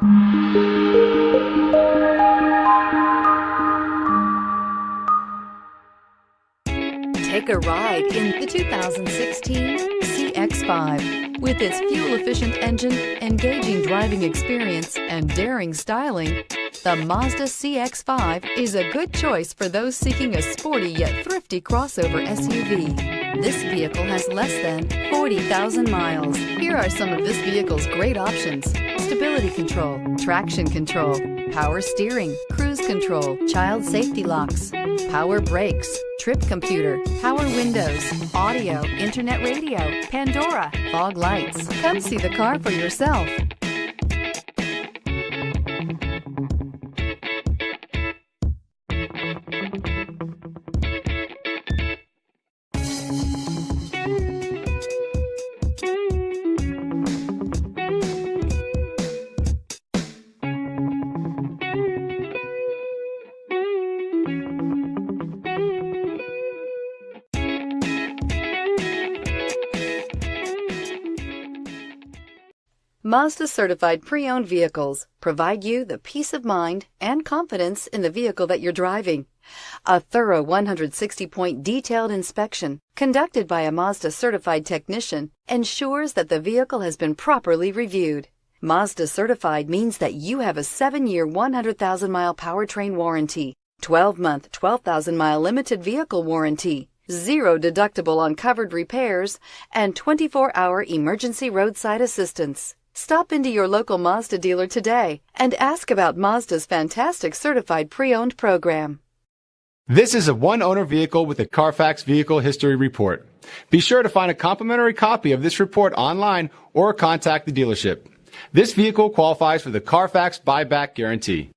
Take a ride in the 2016 CX-5. With its fuel-efficient engine, engaging driving experience, and daring styling, the Mazda CX-5 is a good choice for those seeking a sporty yet thrifty crossover SUV. This vehicle has less than 40,000 miles. Here are some of this vehicle's great options: stability control, traction control, power steering, cruise control, child safety locks, power brakes, trip computer, power windows, audio, internet radio, Pandora, fog lights. Come see the car for yourself. Mazda certified pre-owned vehicles provide you the peace of mind and confidence in the vehicle that you're driving. A thorough 160-point detailed inspection conducted by a Mazda certified technician ensures that the vehicle has been properly reviewed. Mazda certified means that you have a 7-year, 100,000-mile powertrain warranty, 12-month, 12,000-mile limited vehicle warranty, 0 deductible on covered repairs, and 24-hour emergency roadside assistance. Stop into your local Mazda dealer today and ask about Mazda's fantastic certified pre-owned program. This is a one-owner vehicle with a Carfax Vehicle History Report. Be sure to find a complimentary copy of this report online or contact the dealership. This vehicle qualifies for the Carfax Buyback Guarantee.